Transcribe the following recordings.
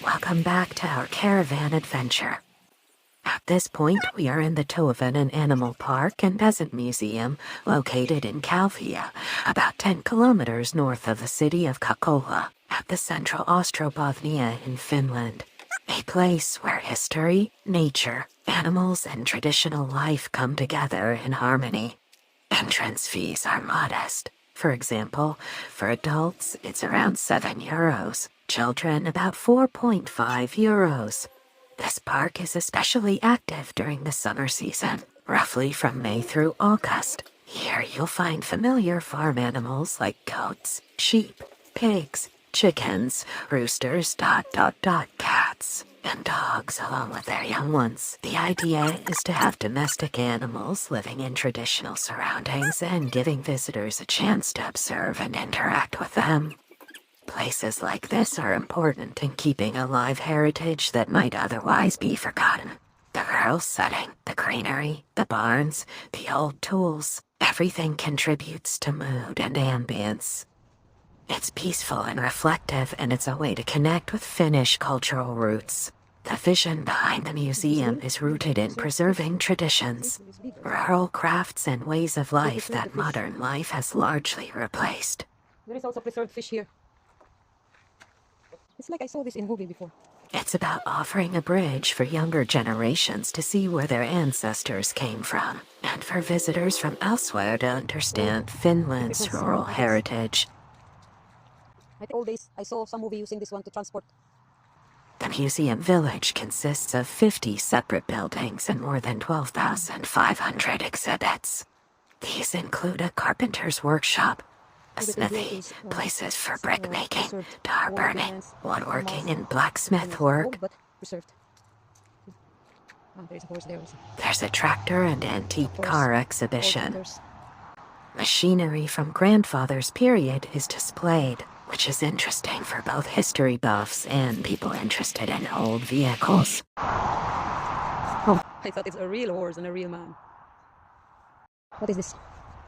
Welcome back to our caravan adventure. At this point, we are in the Toivosen Animal Park and Peasant Museum, located in Kälviä, about 10 kilometers north of the city of Kokkola, at the central Ostrobothnia in Finland. A place where history, nature, animals, and traditional life come together in harmony. Entrance fees are modest. For example, for adults, it's around €7. Children, about €4.5. This park is especially active during the summer season, roughly from May through August. Here you'll find familiar farm animals like goats, sheep, pigs, chickens, roosters, cats, and dogs along with their young ones. The idea is to have domestic animals living in traditional surroundings and giving visitors a chance to observe and interact with them. Places like this are important in keeping alive heritage that might otherwise be forgotten. The rural setting, the greenery, the barns, the old tools, everything contributes to mood and ambience. It's peaceful and reflective, and it's a way to connect with Finnish cultural roots. The vision behind the museum is rooted in preserving traditions, rural crafts, and ways of life that modern life has largely replaced. There is also preserved fish here. It's like I saw this in a movie before. It's about offering a bridge for younger generations to see where their ancestors came from, and for visitors from elsewhere to understand Finland's rural heritage. Like old days, I saw some movie using this one to transport. The museum village consists of 50 separate buildings and more than 12,500 exhibits. These include a carpenter's workshop, a smithy, places for brick making, tar burning, woodworking, and blacksmith work. There's a tractor and antique car exhibition. Machinery from grandfather's period is displayed, which is interesting for both history buffs and people interested in old vehicles. Oh, I thought it's a real horse and a real man. What is this?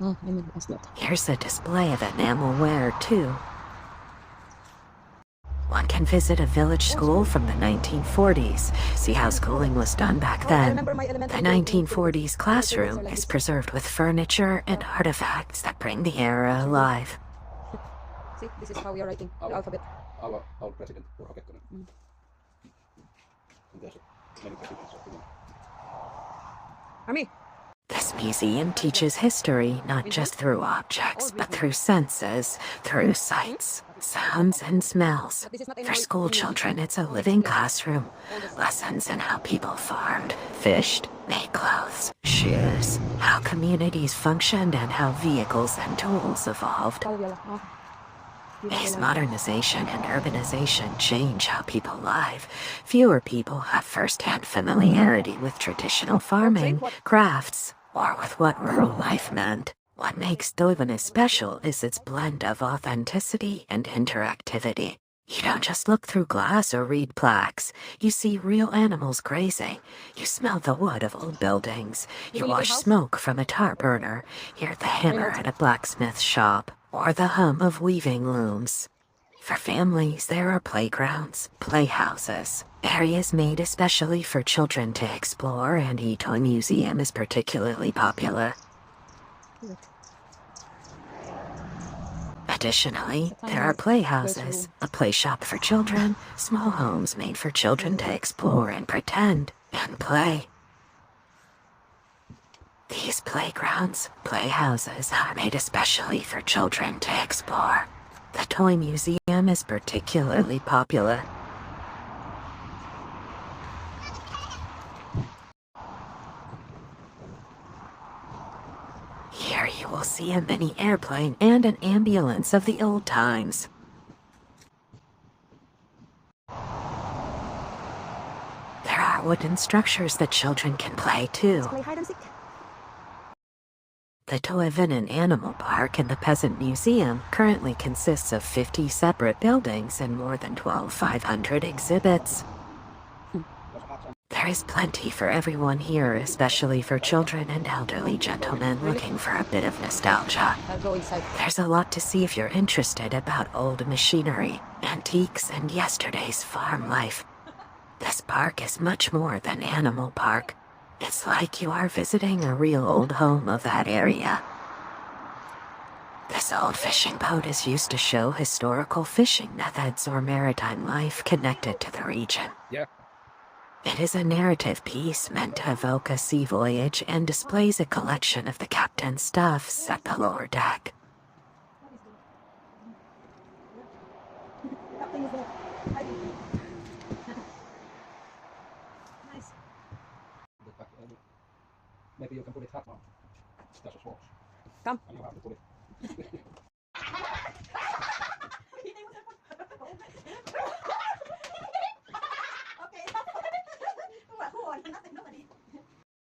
Oh, I mean, that's not. Here's a display of enamelware, too. One can visit a village school from the 1940s, see how schooling was done back then. The 1940s classroom is preserved with furniture and artifacts that bring the era alive. See, this is how we are writing the alphabet. Our president, Urho Kekkonen. Army. This museum teaches history not just through objects, but through senses, through sights, sounds, and smells. For school children, it's a living classroom. Lessons in how people farmed, fished, made clothes, shoes, how communities functioned, and how vehicles and tools evolved. As modernization and urbanization change how people live, fewer people have first-hand familiarity with traditional farming, crafts, or with what rural life meant. What makes Toivonen special is its blend of authenticity and interactivity. You don't just look through glass or read plaques. You see real animals grazing. You smell the wood of old buildings. You watch smoke from a tar burner, hear the hammer at a blacksmith's shop, or the hum of weaving looms. For families, there are playgrounds, playhouses, areas made especially for children to explore, and the toy museum is particularly popular. Additionally, there are playhouses, a play shop for children, small homes made for children to explore and pretend and play. These playgrounds, playhouses, are made especially for children to explore. The toy museum is particularly popular. Here you will see a mini airplane and an ambulance of the old times. There are wooden structures that children can play too. Play hide and seek. The Toivonen Animal Park and the Peasant Museum currently consists of 50 separate buildings and more than 12,500 exhibits. There is plenty for everyone here, especially for children and elderly gentlemen looking for a bit of nostalgia. I'll go inside. There's a lot to see if you're interested about old machinery, antiques, and yesterday's farm life. This park is much more than Animal Park. It's like you are visiting a real old home of that area. This old fishing boat is used to show historical fishing methods or maritime life connected to the region. Yeah. It is a narrative piece meant to evoke a sea voyage and displays a collection of the captain's stuffs at the lower deck. The back, maybe you can put it that one. That's a swatch. Come. And you have to put it.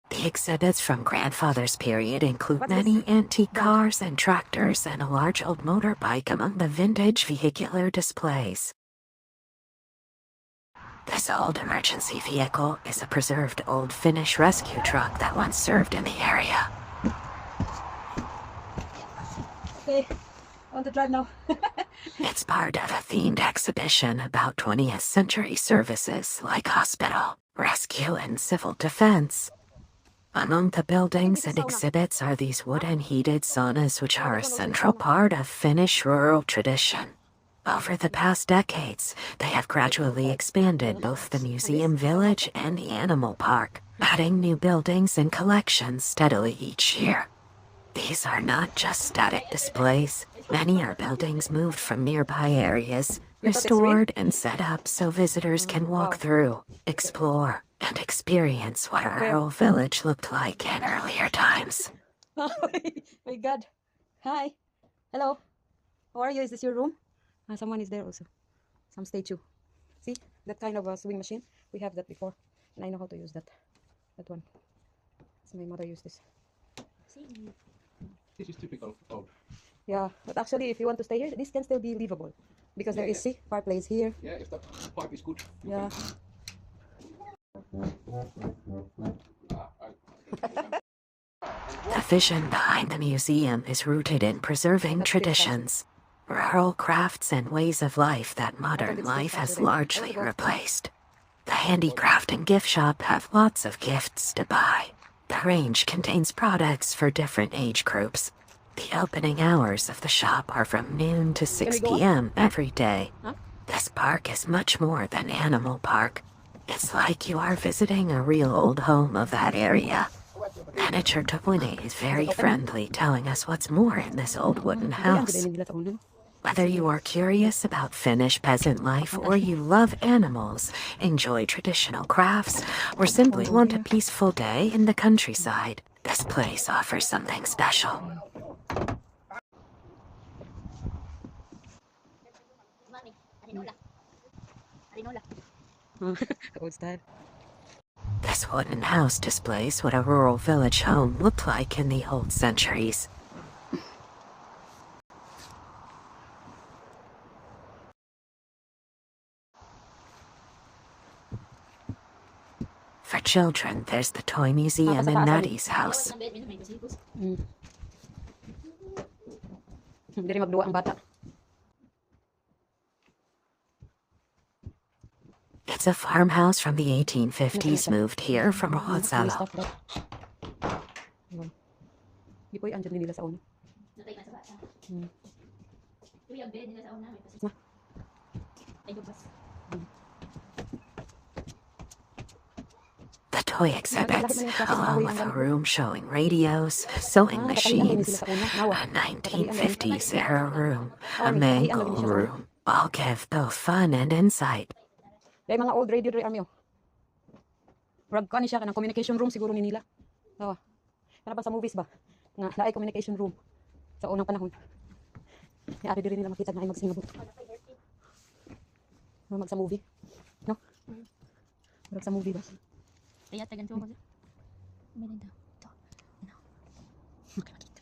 The exhibits from grandfather's period include many antique cars and tractors and a large old motorbike among the vintage vehicular displays. This old emergency vehicle is a preserved old Finnish rescue truck that once served in the area. Okay, I want to drive now. It's part of a themed exhibition about 20th century services like hospital, rescue, and civil defense. Among the buildings and exhibits are these wooden heated saunas, which are a central part of Finnish rural tradition. Over the past decades, they have gradually expanded both the museum village and the animal park, adding new buildings and collections steadily each year. These are not just static displays. Many are buildings moved from nearby areas, restored and set up so visitors can walk through, explore, and experience what a rural village looked like in earlier times. Oh my God. Hi. Hello. How are you? Is this your room? Someone is there also. Some statue. See? That kind of a sewing machine. We have that before. And I know how to use that. That one. So my mother used this. This is typical old. Yeah, but actually if you want to stay here, this can still be livable. Because there is, see, fireplace here. Yeah, if the pipe is good. Yeah. The vision behind the museum is rooted in preserving traditions, rural crafts, and ways of life that modern life has largely replaced. The handicraft and gift shop have lots of gifts to buy. The range contains products for different age groups. The opening hours of the shop are from noon to 6 p.m. every day. This park is much more than Animal Park. It's like you are visiting a real old home of that area. Manager Toivosen is very friendly, telling us what's more in this old wooden house. Whether you are curious about Finnish peasant life or you love animals, enjoy traditional crafts, or simply want a peaceful day in the countryside, this place offers something special. Old style. This wooden house displays what a rural village home looked like in the old centuries. For children, there's the toy museum in Natty's house. Hindi rin magluwa ang bata. It's a farmhouse from the 1850s, moved here from Kokkola. Hindi po yung andyan din nila sa una. The toy exhibits, along with a room showing radios, sewing machines, a 1950s era room, a mango room, all give both fun and insight. May mga old radio diri army oh. Rag ka ni siya kanang communication room siguro ni nila. Tawa. Kana pa sa movies ba? Nga naay communication room sa unang panahon. Ni ari diri nila makita nga ay magsingabot. Mag sa movie. No? Mag sa movie ba? Kaya tagan ko. Meron daw. Ito. Ano? Okay, makita.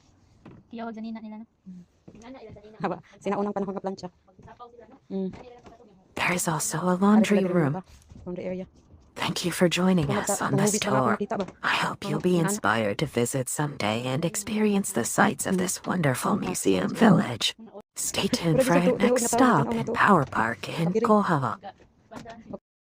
Kaya wag zanina nila na. Haba, sinaunang panahon nga plancha. There is also a laundry room. From the area. Thank you for joining Kung us on this movies na nga ako tour. nakita ba? I hope you'll be Ano? inspired to visit someday and experience the sights of this wonderful museum village. Stay tuned Pero for gusto our to- tuloy next na tao, stop tanaw na in to. Power Park in Pagdiri. Kohala. Basta.